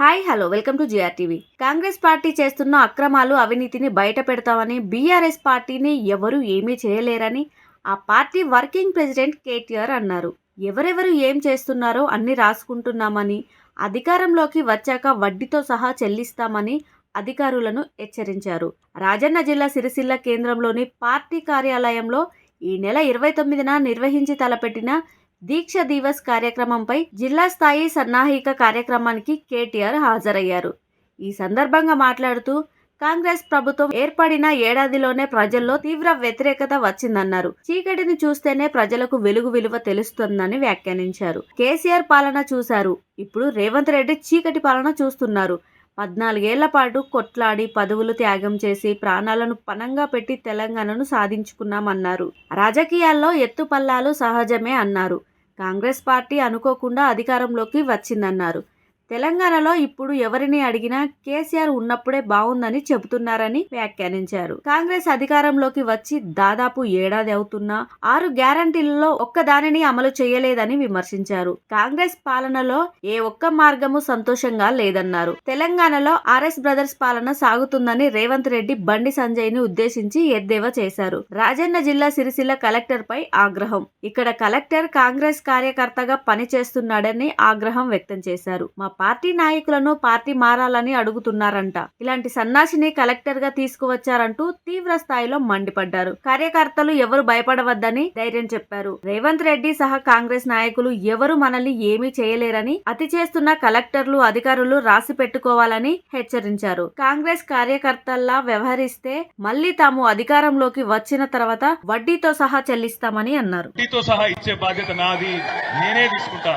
Hi hello welcome to GRTV. Congress party చేస్తున్న అక్రమాలు అవినీతిని బయట పెడతామని బీఆర్ఎస్ పార్టీని ఎవరు ఏమీ చేయలేరని ఆ పార్టీ వర్కింగ్ ప్రెసిడెంట్ కేటీఆర్ అన్నారు. ఎవరెవరు ఏం చేస్తున్నారో అన్ని రాసుకుంటున్నామని, అధికారంలోకి వచ్చాక వడ్డీతో సహా చెల్లిస్తామని అధికారులను హెచ్చరించారు. రాజన్న జిల్లా సిరిసిల్ల కేంద్రంలోని పార్టీ కార్యాలయంలో ఈ నెల 29న నిర్వహించి తలపెట్టిన దీక్ష దివస్ కార్యక్రమంపై జిల్లా స్థాయి సన్నాహిక కార్యక్రమానికి కేటీఆర్ హాజరయ్యారు. ఈ సందర్భంగా మాట్లాడుతూ కాంగ్రెస్ ప్రభుత్వం ఏర్పడిన ఏడాదిలోనే ప్రజల్లో తీవ్ర వ్యతిరేకత వచ్చిందన్నారు. చీకటిని చూస్తేనే ప్రజలకు వెలుగు విలువ తెలుస్తుందని వ్యాఖ్యానించారు. కేసీఆర్ పాలన చూశారు, ఇప్పుడు రేవంత్ రెడ్డి చీకటి పాలన చూస్తున్నారు. 14 ఏళ్ల పాటు కొట్లాడి పదవులు త్యాగం చేసి ప్రాణాలను పణంగా పెట్టి తెలంగాణను సాధించుకున్నామన్నారు. రాజకీయాల్లో ఎత్తుపల్లాలు సహజమే అన్నారు. కాంగ్రెస్ పార్టీ అనుకోకుండా అధికారంలోకి వచ్చిందన్నారు. తెలంగాణలో ఇప్పుడు ఎవరిని అడిగినా కేసీఆర్ ఉన్నప్పుడే బాగుందని చెబుతున్నారని వ్యాఖ్యానించారు. కాంగ్రెస్ అధికారంలోకి వచ్చి దాదాపు ఏడాది అవుతున్నా 6 గ్యారంటీలలో ఒక్కదానిని అమలు చేయలేదని విమర్శించారు. కాంగ్రెస్ పాలనలో ఏ ఒక్క మార్గము సంతోషంగా లేదన్నారు. తెలంగాణలో ఆర్ఎస్ బ్రదర్స్ పాలన సాగుతుందని రేవంత్ రెడ్డి బండి సంజయ్ ని ఉద్దేశించి ఎద్దేవా చేశారు. రాజన్న జిల్లా సిరిసిల్ల కలెక్టర్ పై ఆగ్రహం. ఇక్కడ కలెక్టర్ కాంగ్రెస్ కార్యకర్తగా పనిచేస్తున్నాడని ఆగ్రహం వ్యక్తం చేశారు. మా పార్టీ నాయకులను పార్టీ మారాలని అడుగుతున్నారంట. ఇలాంటి సన్నాసిని కలెక్టర్ గా తీసుకువచ్చారంటూ తీవ్ర స్థాయిలో మండిపడ్డారు. కార్యకర్తలు ఎవరు భయపడవద్దని ధైర్యం చెప్పారు. రేవంత్ రెడ్డి సహా కాంగ్రెస్ నాయకులు ఎవరు మనల్ని ఏమీ చేయలేరని, అతి చేస్తున్న కలెక్టర్లు అధికారులు రాసి పెట్టుకోవాలని హెచ్చరించారు. కాంగ్రెస్ కార్యకర్తల్లా వ్యవహరిస్తే మళ్లీ తాము అధికారంలోకి వచ్చిన తర్వాత వడ్డీతో సహా చెల్లిస్తామని అన్నారు. వడ్డీతో సహా ఇచ్చే బాధ్యత నాది, నేనే తీసుకుంటా.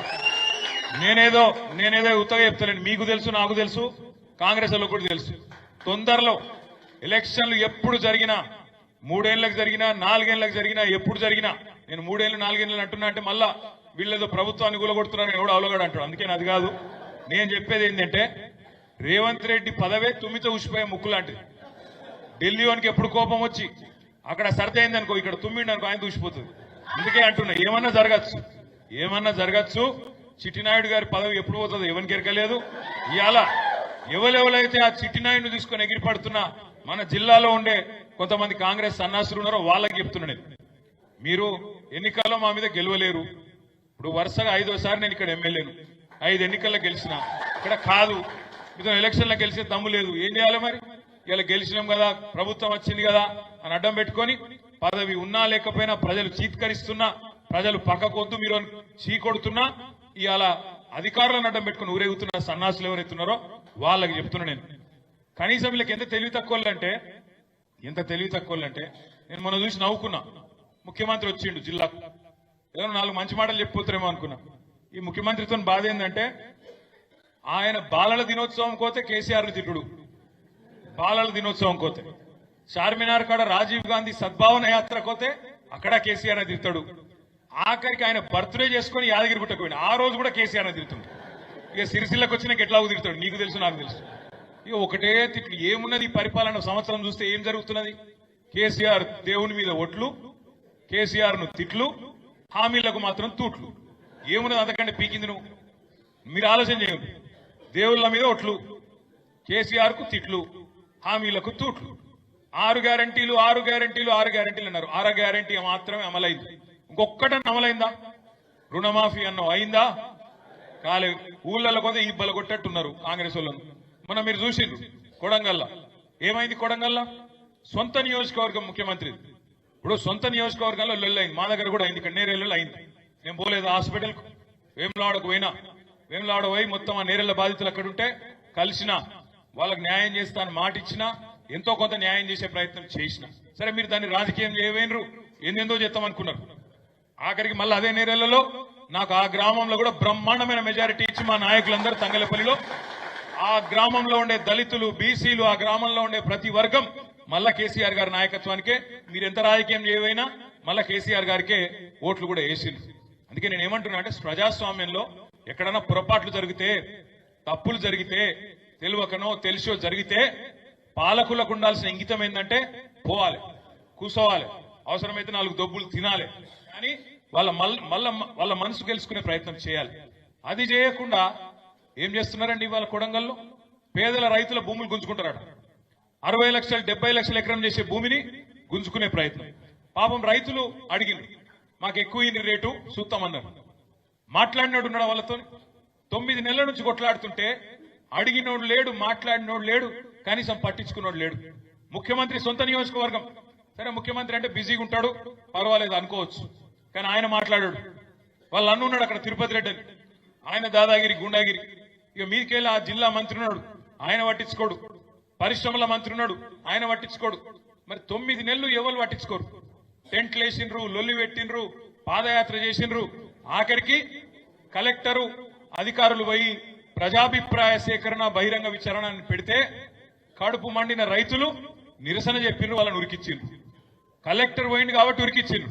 నేనేదో ఉత్తగా చెప్తానండి. మీకు తెలుసు, నాకు తెలుసు, కాంగ్రెస్ వాళ్ళకు కూడా తెలుసు. తొందరలో ఎలక్షన్లు ఎప్పుడు జరిగినా, 3 ఏళ్లకు జరిగినా, 4 ఏళ్లకు జరిగినా, ఎప్పుడు జరిగినా, నేను 3 ఏళ్ళు 4 ఏళ్ళు అంటున్నా అంటే మళ్ళా వీళ్ళేదో ప్రభుత్వాన్ని కూలగొడుతున్నారని ఎవడో అవలోగాడు అంటాడు. అందుకే అది కాదు. నేను చెప్పేది ఏంటంటే, రేవంత్ రెడ్డి పదవే తుమ్మితో ఉసిపోయే ముక్కు లాంటిది. ఢిల్లీ వానికి ఎప్పుడు కోపం వచ్చి అక్కడ సర్ది అయిందనుకో, ఇక్కడ తుమ్మిండి అనుకో, ఆయన దూసిపోతుంది. అందుకే అంటున్నా, ఏమన్నా జరగచ్చు. చిట్టినాయుడు గారి పదవి ఎప్పుడు పోతుందో ఎవరికి ఎరకలేదు. ఇవాళ ఎవరెవరైతే ఆ చిట్టినాయుడిని తీసుకొని ఎగిరిపడుతున్నా మన జిల్లాలో ఉండే కొంతమంది కాంగ్రెస్ సన్నాసులు ఉన్నారో వాళ్ళకి చెప్తున్నాను, మీరు ఎన్నికల్లో మా మీద గెలవలేరు. ఇప్పుడు వరుసగా 5వ సారి నేను ఇక్కడ ఎమ్మెల్యేను, 5 ఎన్నికల్లో గెలిచిన. ఇక్కడ కాదు, మీతో ఎలక్షన్లో గెలిచే దమ్ము లేదు. ఏం చేయాలి మరి? ఇలా గెలిచినాం కదా, ప్రభుత్వం వచ్చింది కదా అని అడ్డం పెట్టుకొని పదవి ఉన్నా లేకపోయినా ప్రజలు చీత్కరిస్తున్నా, ప్రజలు పక్కకొద్దు మీరు చీకొడుతున్నా, ఇవాళ అధికారులను అడ్డం పెట్టుకుని ఊరేగుతున్న సన్నాసులు ఎవరైతున్నారో వాళ్ళకి చెప్తున్నా నేను. కనీసం వీళ్ళకి ఎంత తెలివి తక్కువలంటే నేను మొన్న చూసి నవ్వుకున్నా. ముఖ్యమంత్రి వచ్చిండు జిల్లాకు, ఏదో 4 మంచి మాటలు చెప్పిపోతారేమో అనుకున్నా. ఈ ముఖ్యమంత్రితో బాధ ఏంటంటే, ఆయన బాలల దినోత్సవం కోతే కేసీఆర్ని తిట్టుడు, బాలల దినోత్సవం కోతే చార్మినార్ కాడ రాజీవ్ గాంధీ సద్భావన యాత్ర కోతే అక్కడ కేసీఆర్ని తిడతాడు. ఆఖరికి ఆయన బర్త్డే చేసుకుని యాదగిరి గుట్టకు పోయిన ఆ రోజు కూడా కేసీఆర్ని తిడుతుంది. ఇక సిరిసిల్లకు వచ్చినాక ఎట్లా తిడతాడు, నీకు తెలుసు నాకు తెలుసు. ఇక ఒకటే తిట్లు. ఏమున్నది ఈ పరిపాలన? సంవత్సరం చూస్తే ఏం జరుగుతున్నది? కేసీఆర్ దేవుని మీద ఒట్లు, కేసీఆర్ ను తిట్లు, హామీలకు మాత్రం తూట్లు. ఏమున్నది అంతకంటే పీకింది నువ్వు? మీరు ఆలోచన చేయండి. దేవుళ్ళ మీద ఒట్లు, కేసీఆర్ కు తిట్లు, హామీలకు తూట్లు. 6 గ్యారంటీలు అన్నారు. 6 గ్యారంటీ మాత్రమే అమలైంది. ఇంకొక్కటన్నా అమలైందా? రుణమాఫీ అన్న అయిందా? కాలేదు. ఊళ్ళలో కొద్ది ఇబ్బలు కొట్టట్టున్నారు కాంగ్రెస్ వాళ్ళను. మనం మీరు చూసిండ్రు కొడంగల్లా ఏమైంది? కొడంగల్లా సొంత నియోజకవర్గం ముఖ్యమంత్రి. ఇప్పుడు సొంత నియోజకవర్గంలో లొల్లైంది. మా దగ్గర కూడా అయింది, ఇక్కడ నేరేళ్ళలో అయింది. నేను పోలేదు హాస్పిటల్కు, వేములవాడకు పోయినా. వేములవాడ పోయి మొత్తం ఆ నేరేళ్ల బాధితులు అక్కడుంటే కలిసిన, వాళ్ళకి న్యాయం చేస్తానని మాట ఇచ్చినా, ఎంతో కొంత న్యాయం చేసే ప్రయత్నం చేసిన. సరే, మీరు దాన్ని రాజకీయం చేయవేనరు, ఏందేందో చేస్తామనుకున్నారు. ఆఖరికి మళ్ళీ అదే నేరేళ్లలో నాకు ఆ గ్రామంలో కూడా బ్రహ్మాండమైన మెజారిటీ ఇచ్చి మా నాయకులందరూ తంగలపల్లిలో ఆ గ్రామంలో ఉండే దళితులు, బీసీలు, ఆ గ్రామంలో ఉండే ప్రతి వర్గం మళ్ళా కేసీఆర్ గారి నాయకత్వానికే, మీరు ఎంత రాజకీయం చేయవైనా మళ్ళా కేసీఆర్ గారికే ఓట్లు కూడా వేసింది. అందుకే నేను ఏమంటున్నా అంటే, ప్రజాస్వామ్యంలో ఎక్కడన్నా పొరపాట్లు జరిగితే, తప్పులు జరిగితే, తెలియకనో తెలిసో జరిగితే పాలకులకు ఉండాల్సిన ఇంగితం ఏంటంటే పోవాలి, కూసోవాలి, అవసరమైతే 4 దొబ్బులు తినాలి, కానీ వాళ్ళ మనసు గెలుచుకునే ప్రయత్నం చేయాలి. అది చేయకుండా ఏం చేస్తున్నారండి ఇవాళ కొడంగల్లో? పేదల రైతుల భూములు గుంజుకుంటారట. 60 లక్షలు 70 లక్షల ఎకరం చేసే భూమిని గుంజుకునే ప్రయత్నం. పాపం రైతులు అడిగింది, మాకు ఎక్కువ ఇన్ని రేటు చూస్తామన్నారు. మాట్లాడినాడు ఉన్నాడు వాళ్ళతో. 9 నెలల నుంచి కొట్లాడుతుంటే అడిగినోడు లేడు, మాట్లాడినోడు లేడు, కనీసం పట్టించుకున్నోడు లేడు. ముఖ్యమంత్రి సొంత నియోజకవర్గం, సరే ముఖ్యమంత్రి అంటే బిజీగా ఉంటాడు, పర్వాలేదు అనుకోవచ్చు, కానీ ఆయన మాట్లాడాడు. వాళ్ళు అన్నున్నాడు అక్కడ తిరుపతి రెడ్డి అని, ఆయన దాదాగిరి గుండాగిరి. ఇక మీకెళ్ళి ఆ జిల్లా మంత్రి ఉన్నాడు, ఆయన పట్టించుకోడు. పరిశ్రమల మంత్రి ఉన్నాడు, ఆయన పట్టించుకోడు. మరి 9 నెలలు ఎవరు పట్టించుకోరు? టెంట్లు వేసిండ్రు, లొల్లి పెట్టిండ్రు, పాదయాత్ర చేసిండ్రు. ఆఖరికి కలెక్టరు అధికారులు పోయి ప్రజాభిప్రాయ సేకరణ బహిరంగ విచారణ అని పెడితే కడుపు మండిన రైతులు నిరసన చెప్పిండ్రు, వాళ్ళని ఉరికిచ్చిండ్రు. కలెక్టర్ పోయింది కాబట్టి ఉరికిచ్చిండ్రు.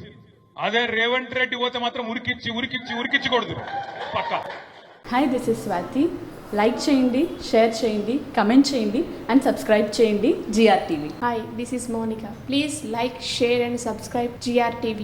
అదే రేవంత్ రెడ్డి పోతే మాత్రం ఉరికిచ్చకూడదు పక్కా. Hi, this is Swathi. Like చేయండి, షేర్ చేయండి, కమెంట్ చేయండి అండ్ సబ్స్క్రైబ్ చేయండి GRTV. Hi, this is Monica. Please like, share and subscribe GRTV.